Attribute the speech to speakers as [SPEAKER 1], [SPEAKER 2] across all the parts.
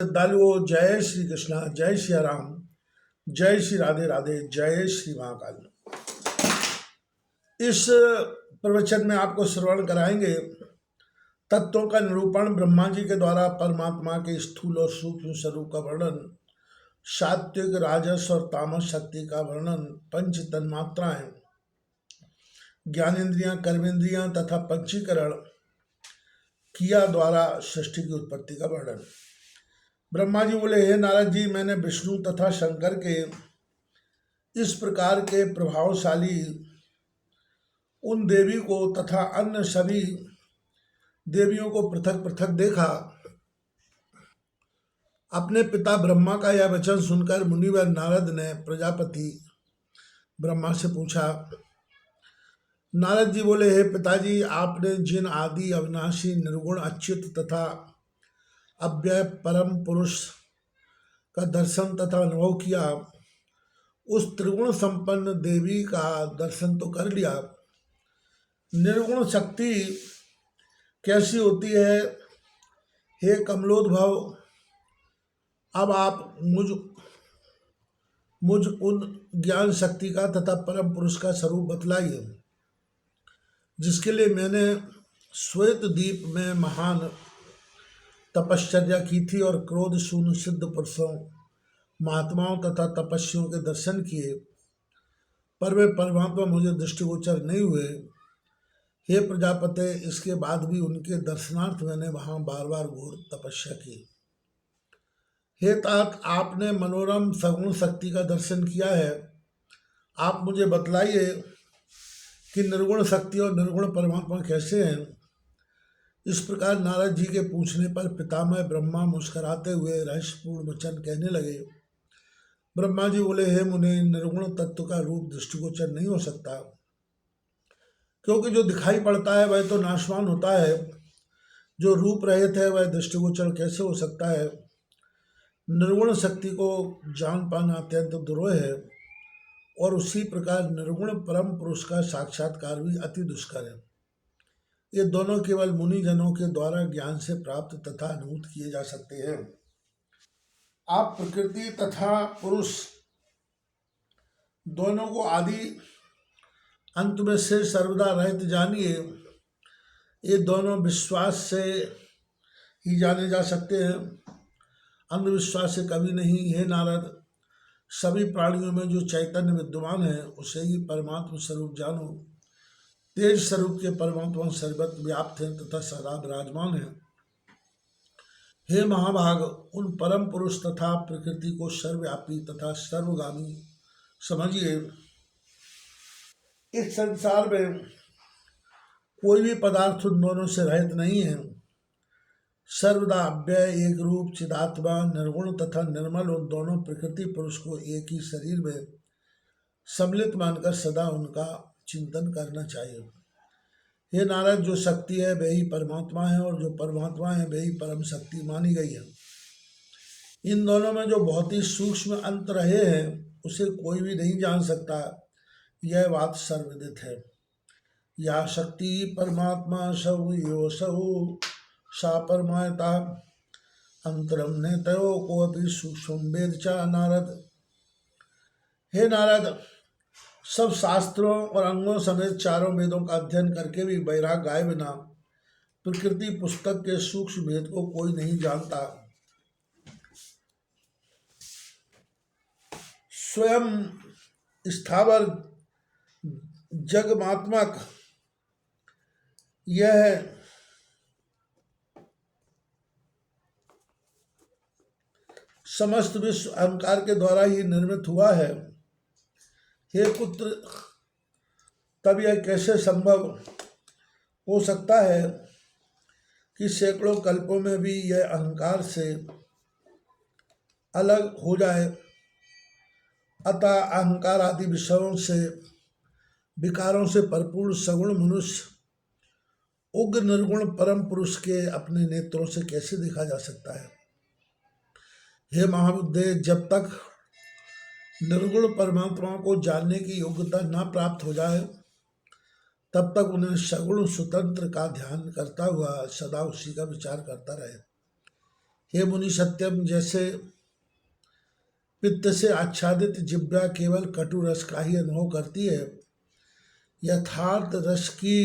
[SPEAKER 1] श्रद्धालुओं, जय श्री कृष्णा, जय श्री राम, जय श्री राधे राधे, जय श्री महाकाल। इस प्रवचन में आपको श्रवण कराएंगे तत्वों का निरूपण, ब्रह्मा जी के द्वारा परमात्मा के स्थूल और सूक्ष्म स्वरूप का वर्णन, सात्विक, राजस और तामस शक्ति का वर्णन, पंच तन्मात्राएं, ज्ञानेन्द्रियां, कर्मेंद्रियां तथा पंचीकरण किया द्वारा सृष्टि की उत्पत्ति का वर्णन। ब्रह्मा जी बोले, हे नारद जी, मैंने विष्णु तथा शंकर के इस प्रकार के प्रभावशाली उन देवी को तथा अन्य सभी देवियों को पृथक पृथक देखा। अपने पिता ब्रह्मा का यह वचन सुनकर मुनिवर नारद ने प्रजापति ब्रह्मा से पूछा। नारद जी बोले, हे पिताजी, आपने जिन आदि अविनाशी निर्गुण अच्युत तथा अव्यय परम पुरुष का दर्शन तथा अनुभव किया, उस त्रिगुण संपन्न देवी का दर्शन तो कर लिया। निर्गुण शक्ति कैसी होती है, हे कमलोद्भव, अब आप मुझ उन ज्ञान शक्ति का तथा परम पुरुष का स्वरूप बतलाइए, जिसके लिए मैंने श्वेत द्वीप में महान तपश्चर्या की थी और क्रोध शून्य सिद्ध पुरुषों, महात्माओं तथा तपस्वियों के दर्शन किए, पर वे परमात्मा मुझे दृष्टिगोचर नहीं हुए। हे प्रजापते, इसके बाद भी उनके दर्शनार्थ मैंने वहां बार बार घोर तपस्या की। हे तात, आपने मनोरम सगुण शक्ति का दर्शन किया है, आप मुझे बतलाइए कि निर्गुण शक्ति और निर्गुण परमात्मा कैसे हैं। इस प्रकार नारद जी के पूछने पर पितामह ब्रह्मा मुस्कुराते हुए रहस्यपूर्ण वचन कहने लगे। ब्रह्मा जी बोले, हे मुनि, निर्गुण तत्व का रूप दृष्टिगोचर नहीं हो सकता, क्योंकि जो दिखाई पड़ता है वह तो नाशवान होता है, जो रूप रहित है वह दृष्टिगोचर कैसे हो सकता है। निर्गुण शक्ति को जान पाना अत्यंत दुर्लभ है, और उसी प्रकार निर्गुण परम पुरुष का साक्षात्कार भी अति दुष्कर है। ये दोनों केवल मुनि जनों के द्वारा ज्ञान से प्राप्त तथा अनुभूत किए जा सकते हैं। आप प्रकृति तथा पुरुष दोनों को आदि अंत में से सर्वदा रहित जानिए। ये दोनों विश्वास से ही जाने जा सकते हैं, अंधविश्वास से कभी नहीं। हे नारद, सभी प्राणियों में जो चैतन्य विद्यमान है उसे ही परमात्मा स्वरूप जानो। तेज स्वरूप के परमात्मा सर्वत्र व्याप्त हैं तथा सदा विराजमान है। हे महाभाग, उन परम पुरुष तथा प्रकृति को सर्वव्यापी तथा सर्वगामी समझिए। इस संसार में कोई भी पदार्थ उन दोनों से रहित नहीं है। सर्वदा अव्यय, एक रूप, चिदात्मा, निर्गुण तथा निर्मल उन दोनों प्रकृति पुरुष को एक ही शरीर में सम्मिलित मानकर सदा उनका चिंतन करना चाहिए। हे नारद, जो शक्ति है वही परमात्मा है, और जो परमात्मा है वही परम शक्ति मानी गई है। इन दोनों में जो बहुत ही सूक्ष्म अंतर रहे हैं उसे कोई भी नहीं जान सकता, यह बात सर्वविदित है। या शक्ति परमात्मा सौ यो सौ सा परमायता अंतरम नेतयो को अपनी सूक्ष्म वेद चा नारद। हे नारद, सब शास्त्रों और अंगों समेत चारों वेदों का अध्ययन करके भी वैराग गाए बिना प्रकृति पुस्तक के सूक्ष्म भेद को कोई नहीं जानता। स्वयं स्थावर जगमात्मक यह समस्त विश्व अहंकार के द्वारा ही निर्मित हुआ है। हे पुत्र, तब यह कैसे संभव हो सकता है कि सैकड़ों कल्पों में भी यह अहंकार से अलग हो जाए। अतः अहंकार आदि विषयों से, विकारों से भरपूर सगुण मनुष्य उग्र निर्गुण परम पुरुष के अपने नेत्रों से कैसे देखा जा सकता है। हे महाबुद्धे, जब तक निर्गुण परमात्मा को जानने की योग्यता न प्राप्त हो जाए तब तक उन्हें सगुण स्वतंत्र का ध्यान करता हुआ सदा उसी का विचार करता रहे। हे मुनि सत्यम, जैसे पित्त से आच्छादित जिह्वा केवल कटु रस का ही अनुभव करती है, यथार्थ रस की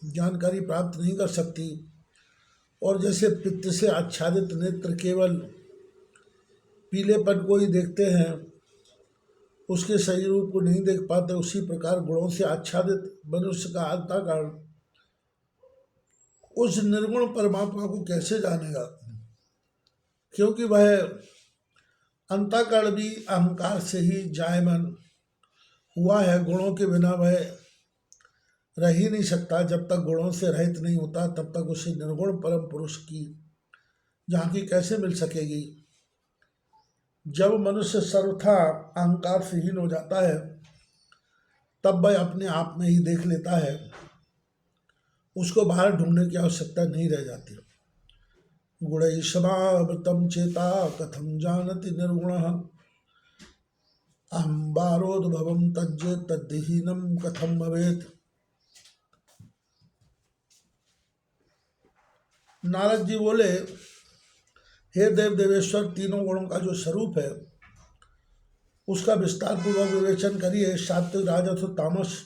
[SPEAKER 1] जानकारी प्राप्त नहीं कर सकती, और जैसे पित्त से आच्छादित नेत्र केवल पीलेपन को ही देखते हैं, उसके सही रूप को नहीं देख पाते, उसी प्रकार गुणों से आच्छादित मनुष्य का अंतःकरण उस निर्गुण परमात्मा को कैसे जानेगा, क्योंकि वह अंतःकरण भी अहंकार से ही जायमान हुआ है। गुणों के बिना वह रह ही नहीं सकता। जब तक गुणों से रहित नहीं होता तब तक उसे निर्गुण परम पुरुष की झांकी कैसे मिल सकेगी। जब मनुष्य सर्वथा अहंकार से हीन हो जाता है तब वह अपने आप में ही देख लेता है, उसको बाहर ढूंढने की आवश्यकता नहीं रह जाती। गुणैषमावृतं चेता कथम जानति निर्गुणः, अहं बारोद्भवं तज्जे तद्विहीनं कथम भवेत्। नारद जी बोले, हे देव देवेश्वर, तीनों गुणों का जो स्वरूप है उसका विस्तार पूर्वक विवेचन करिए। सात्विक, राजस और तामस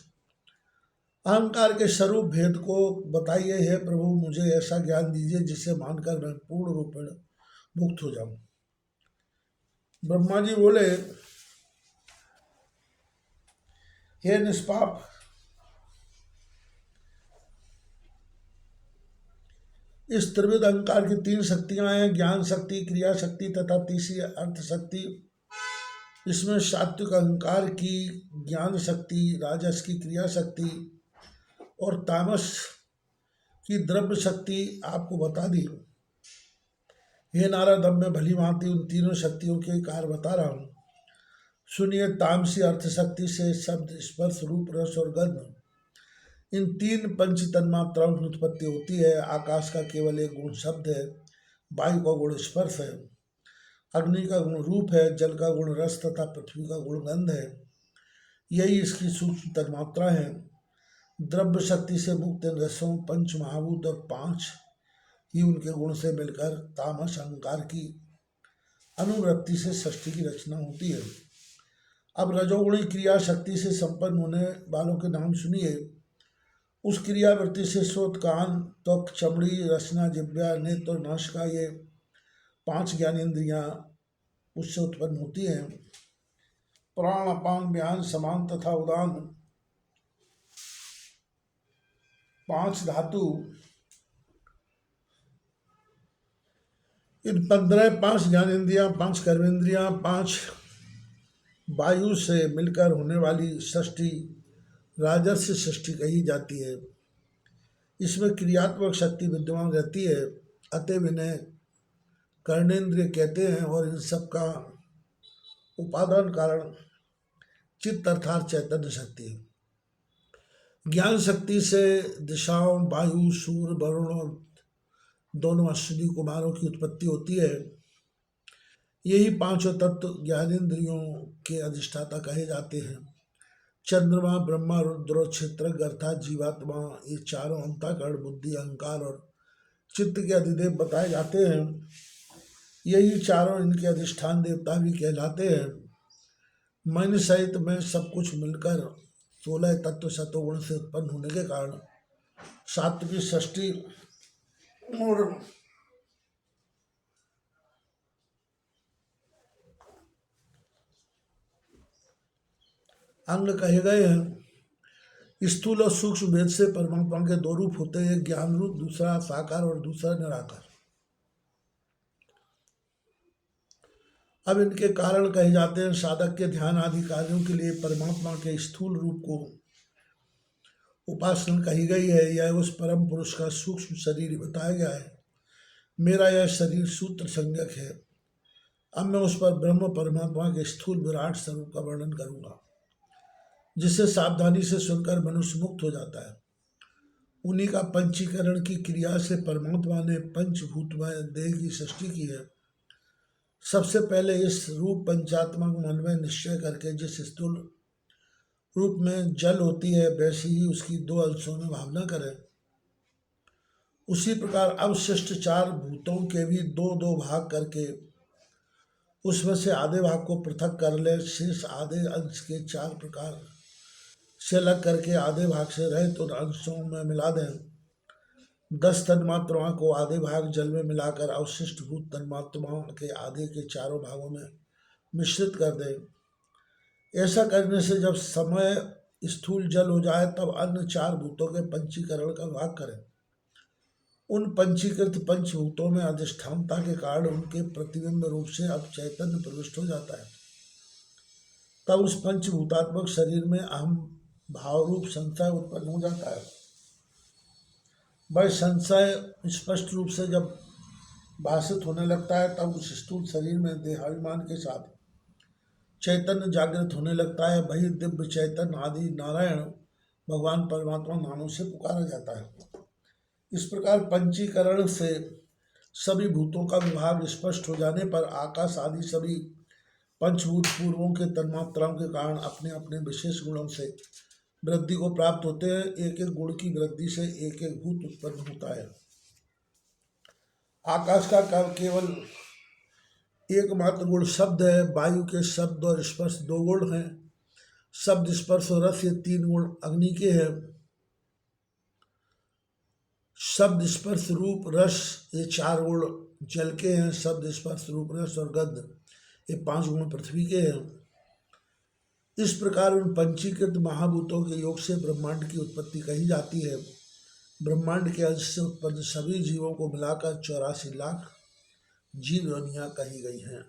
[SPEAKER 1] अहंकार के स्वरूप भेद को बताइए। हे प्रभु, मुझे ऐसा ज्ञान दीजिए जिसे मानकर मैं पूर्ण रूप में मुक्त हो जाऊं। ब्रह्मा जी बोले, हे निष्पाप, इस त्रिविध अहंकार की तीन शक्तियां हैं, ज्ञान शक्ति, क्रिया शक्ति तथा तीसरी अर्थ शक्ति। इसमें सात्विक अहंकार की ज्ञान शक्ति, राजस की क्रिया शक्ति और तामस की द्रव्य शक्ति आपको बता दी। हे नारद, अब मैं भली भांति उन तीनों शक्तियों के कार्य बता रहा हूँ। सुनिए, तामसी अर्थ शक्ति से शब्द, स्पर्श, रूप, रस और गंध, इन तीन पंच तन्मात्राओं की उत्पत्ति होती है। आकाश का केवल एक गुण शब्द है, वायु का गुण स्पर्श है, अग्नि का गुण रूप है, जल का गुण रस तथा पृथ्वी का गुण गंध है। यही इसकी सूक्ष्म तन्मात्रा है। द्रव्य शक्ति से मुक्त इन रसों, पंच महाभूत और पांच ही उनके गुण से मिलकर तामस अहंकार की अनुवृत्ति से सृष्टि की रचना होती है। अब रजोगुणी क्रिया शक्ति से संपन्न होने वालों के नाम सुनिए। उस क्रियावृत्ति से श्रोत, कान, त्वक, चमड़ी, रसना, जिह्वा, नेत्र और नासिका, ये पांच ज्ञानेन्द्रियां उससे उत्पन्न होती हैं। प्राण, अपान, व्यान, समान तथा उदान पांच धातु इन 15 पांच ज्ञानेन्द्रियां, पांच कर्मेंद्रियां, पांच वायु से मिलकर होने वाली सृष्टि राजस सृष्टि कही जाती है। इसमें क्रियात्मक शक्ति विद्यमान रहती है, अतएव इन्हें कर्णेंद्रिय कहते हैं। और इन सब का उपादान कारण चित्त अर्थात चैतन्य शक्ति है। ज्ञान शक्ति से दिशाओं, वायु, सूर्य, वरुण और दोनों अश्विनी कुमारों की उत्पत्ति होती है। यही पांचों तत्व ज्ञानेन्द्रियों के अधिष्ठाता कहे जाते हैं। चंद्रमा, ब्रह्मा, रुद्र, क्षेत्रज्ञ अर्थात जीवात्मा, ये चारों अंतःकरण, बुद्धि, अहंकार और चित्त के अधिदेव बताए जाते हैं। यही चारों इनके अधिष्ठान देवता भी कहलाते हैं। मन सहित में सब कुछ मिलकर 16 तत्व सतोगुण से उत्पन्न होने के कारण सात्विक सृष्टि और अंग कहे गए हैं। स्थूल और सूक्ष्म भेद से परमात्मा के दो रूप होते हैं, एक ज्ञान रूप, दूसरा साकार और दूसरा निराकार। अब इनके कारण कहे जाते हैं। साधक के ध्यान आदि कार्यों के लिए परमात्मा के स्थूल रूप को उपासना कही गई है। यह उस परम पुरुष का सूक्ष्म शरीर बताया गया है। मेरा यह शरीर सूत्र संज्ञक है। अब मैं उस पर ब्रह्म परमात्मा के स्थूल विराट स्वरूप का वर्णन करूंगा, जिसे सावधानी से सुनकर मनुष्य मुक्त हो जाता है। उन्हीं का पंचीकरण की क्रिया से परमात्मा ने पंचभूतमय देह की सृष्टि की है। सबसे पहले इस रूप पंचात्मक मन में निश्चय करके जिस स्थूल रूप में जल होती है, वैसे ही उसकी दो अंशों में भावना करें। उसी प्रकार अवशिष्ट चार भूतों के भी दो दो भाग करके उसमें से आधे भाग को पृथक कर ले, शेष आधे अंश के चार प्रकार से अलग करके आधे भाग से रहित उन अंशों में मिला दें। 10 तन्मात्राओं को आधे भाग जल में मिलाकर अवशिष्ट भूत तन्मात्राओं के आधे के चारों भागों में मिश्रित कर दें। ऐसा करने से जब समय स्थूल जल हो जाए तब अन्य चार भूतों के पंचीकरण का विभाग करें। उन पंचीकृत पंचभूतों में अधिष्ठानता के कारण उनके प्रतिबिंब रूप से अब चैतन्य प्रविष्ट हो जाता है। तब उस पंचभूतात्मक शरीर में अहम भाव रूप संशय उत्पन्न हो जाता है। वह संशय स्पष्ट रूप से जब भाषित होने लगता है तब उस स्थूल शरीर में देहाभिमान के साथ चैतन्य जागृत होने लगता है। वही दिव्य चैतन्य आदि नारायण भगवान परमात्मा नामों से पुकारा जाता है। इस प्रकार पंचीकरण से सभी भूतों का विभाग स्पष्ट हो जाने पर आकाश आदि सभी पंचभूत पूर्वों के तन्मात्राओं के कारण अपने अपने विशेष गुणों से वृद्धि को प्राप्त होते हैं। एक एक गुण की वृद्धि से एक एक भूत उत्पन्न होता है। आकाश का केवल एकमात्र गुण शब्द है। वायु के शब्द और स्पर्श दो गुण हैं। शब्द स्पर्श और रस ये तीन गुण अग्नि के हैं। शब्द स्पर्श रूप रस ये चार गुण जल के हैं। शब्द स्पर्श रूप रस और गंध ये 5 गुण पृथ्वी के हैं। इस प्रकार उन पंचीकृत महाभूतों के योग से ब्रह्मांड की उत्पत्ति कही जाती है। ब्रह्मांड के अंश से उत्पन्न सभी जीवों को मिलाकर 84 लाख जीव योनियां कही गई हैं।